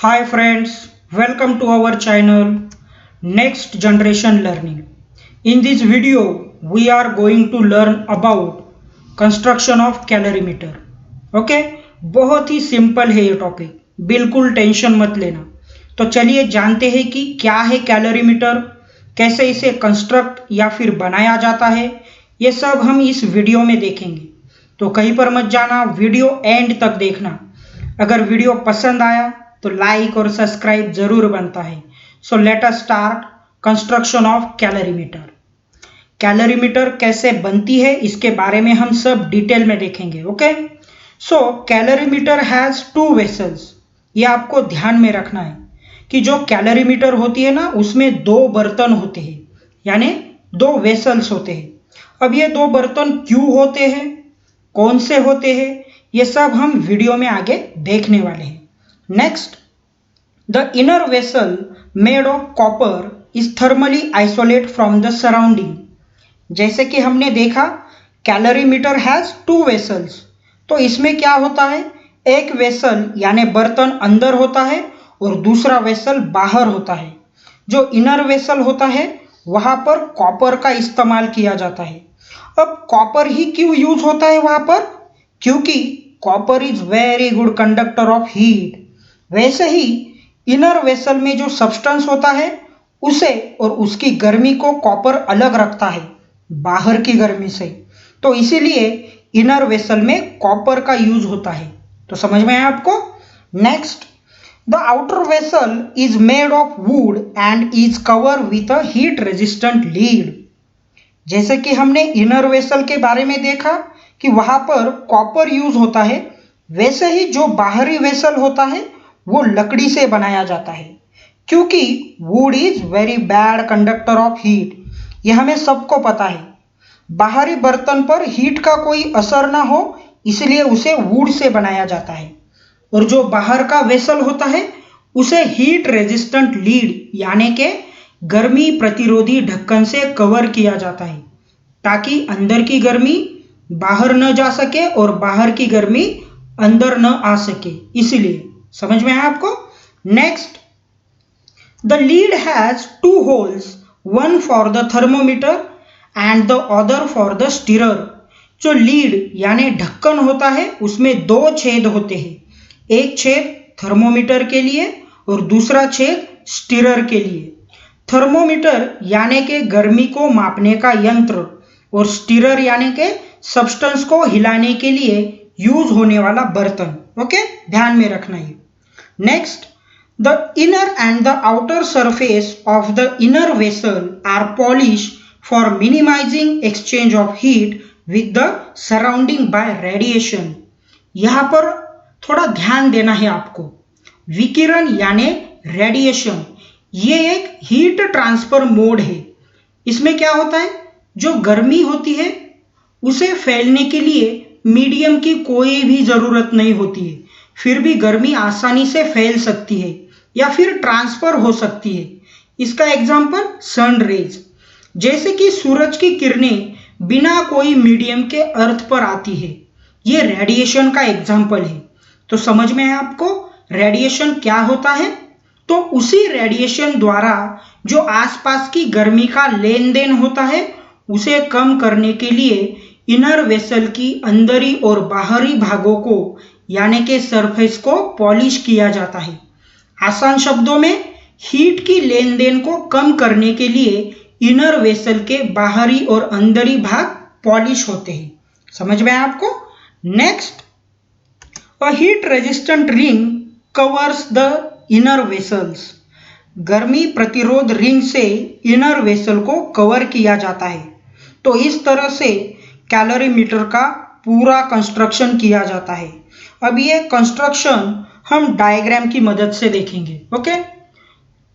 Hi friends, welcome to our channel Next Generation Learning. In this video, we are going to learn about construction of calorimeter. Okay बहुत ही simple है ये topic, बिल्कुल tension मत लेना। तो चलिए जानते हैं कि क्या है कैलोरीमीटर, कैसे इसे कंस्ट्रक्ट या फिर बनाया जाता है, ये सब हम इस वीडियो में देखेंगे। तो कहीं पर मत जाना, वीडियो एंड तक देखना। अगर वीडियो पसंद आया तो लाइक और सब्सक्राइब जरूर बनता है। So let us start construction of calorimeter. Calorimeter कैसे बनती है इसके बारे में हम सब डिटेल में देखेंगे। Okay so calorimeter has two vessels. ये आपको ध्यान में रखना है कि जो कैलोरीमीटर होती है ना, उसमें दो बर्तन होते हैं, यानी दो वेसल्स होते हैं। अब ये दो बर्तन क्यों होते हैं, कौन से होते हैं, ये सब हम वीडियो में आगे देखने वाले हैं। Next, the inner vessel made of copper is thermally isolate from the surrounding. जैसे कि हमने देखा कैलोरीमीटर हैज टू वेसल्स, तो इसमें क्या होता है, एक वेसल यानी बर्तन अंदर होता है और दूसरा वेसल बाहर होता है। जो इनर वेसल होता है वहां पर कॉपर का इस्तेमाल किया जाता है। अब कॉपर ही क्यों यूज होता है वहां पर, क्योंकि copper is very good conductor of heat. वैसे ही इनर वेसल में जो सब्सटेंस होता है उसे और उसकी गर्मी को कॉपर अलग रखता है बाहर की गर्मी से, तो इसीलिए इनर वेसल में कॉपर का यूज होता है। तो समझ में आया आपको। Next, the outer vessel is made of would and is cover with a heat resistant lead. जैसे कि हमने इनर वेसल के बारे में देखा कि वहां पर कॉपर यूज होता है, वैसे ही जो बाहरी वेसल होता है वो लकड़ी से बनाया जाता है, क्योंकि would is very bad conductor of heat. यह हमें सबको पता है, बाहरी बर्तन पर हीट का कोई असर ना हो इसलिए उसे वुड से बनाया जाता है, और जो बाहर का वेसल होता है उसे हीट रेजिस्टेंट लीड यानी के गर्मी प्रतिरोधी ढक्कन से कवर किया जाता है, ताकि अंदर की गर्मी बाहर न जा सके और बाहर की गर्मी अंदर न आ सके। इसलिए समझ में आया आपको। Next, the lid has two holes, one for the thermometer and the other for the stirrer. जो लीड यानी ढक्कन होता है उसमें दो छेद होते हैं, एक छेद थर्मोमीटर के लिए और दूसरा छेद स्टीरर के लिए। थर्मोमीटर यानी के गर्मी को मापने का यंत्र और स्टीरर यानी के सब्सटेंस को हिलाने के लिए यूज होने वाला बर्तन। ओके ध्यान में रखना है। Next, the inner and the outer surface of the inner vessel are polish for minimizing exchange of heat with the surrounding by radiation. यहाँ पर थोड़ा ध्यान देना है आपको। विकिरण यानी रेडिएशन ये एक हीट ट्रांसफर मोड है। इसमें क्या होता है, जो गर्मी होती है उसे फैलने के लिए मीडियम की कोई भी जरूरत नहीं होती है, फिर भी गर्मी आसानी से फैल सकती है या फिर ट्रांसफर हो सकती है। इसका एग्जाम्पल सन रेज, जैसे कि सूरज की किरणें बिना कोई मीडियम के अर्थ पर आती है, ये रेडिएशन का एग्जाम्पल है। तो समझ में है आपको रेडिएशन क्या होता है। तो उसी रेडिएशन द्वारा जो आसपास की गर्मी का लेन देन होता है उसे कम करने के लिए इनर वेसल की अंदरी और बाहरी भागों को यानी के सरफेस को पॉलिश किया जाता है। आसान शब्दों में हीट की लेन देन को कम करने के लिए इनर वेसल के बाहरी और अंदरी भाग पॉलिश होते हैं। समझ में आया आपको। Next, a heat resistant ring covers the inner vessels. गर्मी प्रतिरोध रिंग से इनर वेसल को कवर किया जाता है। तो इस तरह से कैलोरीमीटर का पूरा कंस्ट्रक्शन किया जाता है। अब ये कंस्ट्रक्शन हम डायग्राम की मदद से देखेंगे। ओके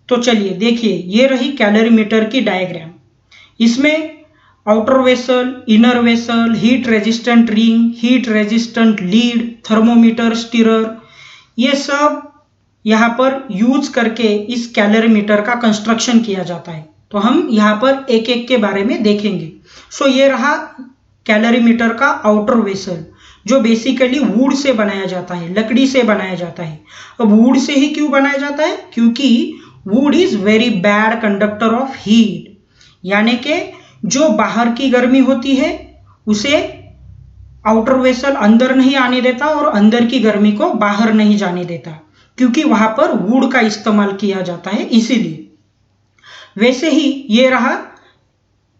तो चलिए देखिए, ये रही कैलोरीमीटर की डायग्राम। इसमें outer vessel, inner vessel, heat resistant ring, heat resistant lead, thermometer, stirrer, ये सब यहाँ पर यूज करके इस कैलोरीमीटर का कंस्ट्रक्शन किया जाता है। तो हम यहाँ पर एक एक के बारे में देखेंगे। सो ये रहा कैलोरीमीटर का आउटर वेसल। जो बेसिकली वुड से बनाया जाता है, लकड़ी से बनाया जाता है। अब वुड से ही क्यों बनाया जाता है? क्योंकि would is very bad conductor of heat, यानी कि जो बाहर की गर्मी होती है उसे आउटर वेसल अंदर नहीं आने देता और अंदर की गर्मी को बाहर नहीं जाने देता, क्योंकि वहां पर वुड का इस्तेमाल किया जाता है, इसीलिए। वैसे ही ये रहा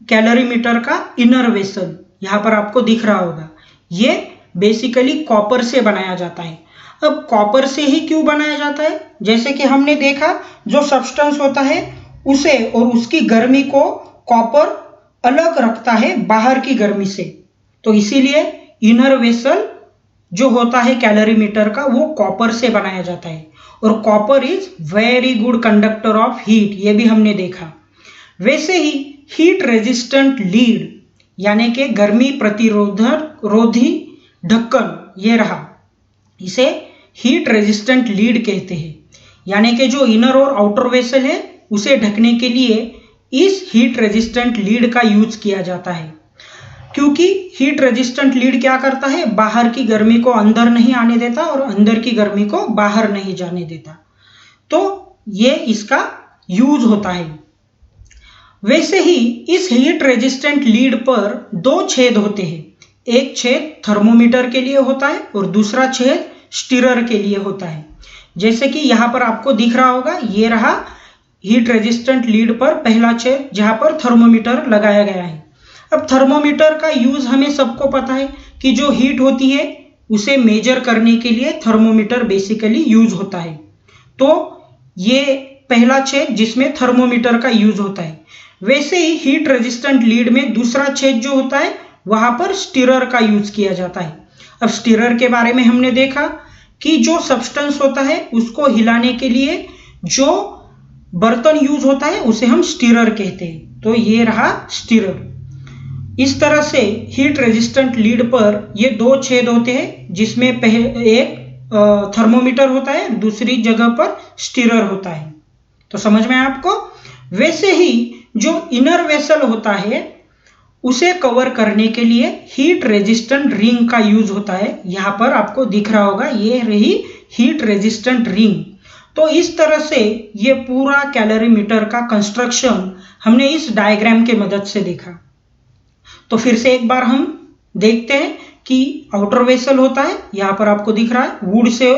कैलोरीमीटर का इनर वेसल, यहां पर आपको दिख रहा होगा। ये बेसिकली कॉपर से बनाया जाता है। अब कॉपर से ही क्यों बनाया जाता है? जैसे कि हमने देखा, जो सब्सटेंस होता है उसे और उसकी गर्मी को कॉपर अलग रखता है बाहर की गर्मी से, तो इसीलिए इनर वेसल जो होता है कैलोरीमीटर का वो कॉपर से बनाया जाता है। और copper is very good conductor of heat, ये भी हमने देखा। वैसे ही हीट रेजिस्टेंट लीड, यानी कि गर्मी प्रतिरोधी ढक्कन, ये रहा, इसे हीट रेजिस्टेंट लीड कहते हैं। यानी कि जो इनर और आउटर वेसल है उसे ढकने के लिए इस हीट रेजिस्टेंट लीड का यूज किया जाता है, क्योंकि हीट रेजिस्टेंट लीड क्या करता है, बाहर की गर्मी को अंदर नहीं आने देता और अंदर की गर्मी को बाहर नहीं जाने देता, तो ये इसका यूज होता है। वैसे ही इस हीट रेजिस्टेंट लीड पर दो छेद होते हैं, एक छेद थर्मोमीटर के लिए होता है और दूसरा छेद स्टीरर के लिए होता है। जैसे कि यहाँ पर आपको दिख रहा होगा, ये रहा हीट रेजिस्टेंट लीड पर पहला छेद जहाँ पर थर्मोमीटर लगाया गया है। अब थर्मोमीटर का यूज हमें सबको पता है कि जो हीट होती है उसे मेजर करने के लिए थर्मोमीटर बेसिकली यूज होता है। तो ये पहला छेद जिसमें थर्मोमीटर का यूज होता है। वैसे ही हीट रेजिस्टेंट लीड में दूसरा छेद जो होता है वहां पर स्टीरर का यूज किया जाता है। अब स्टीरर के बारे में हमने देखा कि जो सब्सटेंस होता है उसको हिलाने के लिए जो बर्तन यूज होता है उसे हम स्टीरर कहते हैं। तो ये रहा स्टीरर। इस तरह से हीट रेजिस्टेंट लीड पर ये दो छेद होते हैं, जिसमें एक थर्मोमीटर होता है, दूसरी जगह पर स्टीरर होता है। तो समझ में आया आपको? वैसे ही जो इनर वेसल होता है उसे कवर करने के लिए हीट रेजिस्टेंट रिंग का यूज होता है। यहां पर आपको दिख रहा होगा, ये रही हीट रेजिस्टेंट रिंग। तो इस तरह से ये पूरा कैलोरीमीटर का कंस्ट्रक्शन हमने इस डायग्राम के मदद से देखा। तो फिर से एक बार हम देखते हैं कि आउटर वेसल होता है, यहां पर आपको दिख रहा है वुड से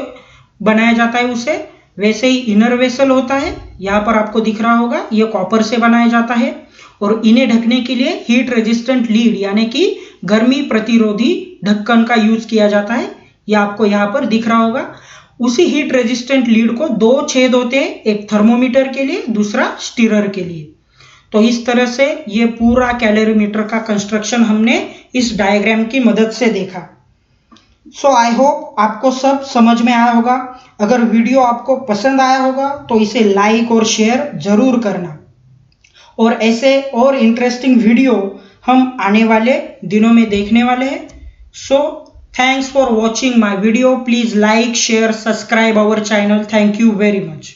बनाया जाता है उसे। वैसे ही इनर वेसल होता है, यहाँ पर आपको दिख रहा होगा, ये कॉपर से बनाया जाता है। और इन्हें ढकने के लिए हीट रेजिस्टेंट लीड यानी कि गर्मी प्रतिरोधी ढक्कन का यूज किया जाता है, यह आपको यहाँ पर दिख रहा होगा। उसी हीट रेजिस्टेंट लीड को दो छेद होते हैं, एक थर्मोमीटर के लिए, दूसरा स्टीरर के लिए। तो इस तरह से ये पूरा कैलोरीमीटर का कंस्ट्रक्शन हमने इस डायग्राम की मदद से देखा। सो आई होप आपको सब समझ में आया होगा। अगर वीडियो आपको पसंद आया होगा तो इसे लाइक और शेयर जरूर करना, और ऐसे और इंटरेस्टिंग वीडियो हम आने वाले दिनों में देखने वाले हैं। So thanks for watching my video. Please like, share, subscribe our channel. Thank you very much.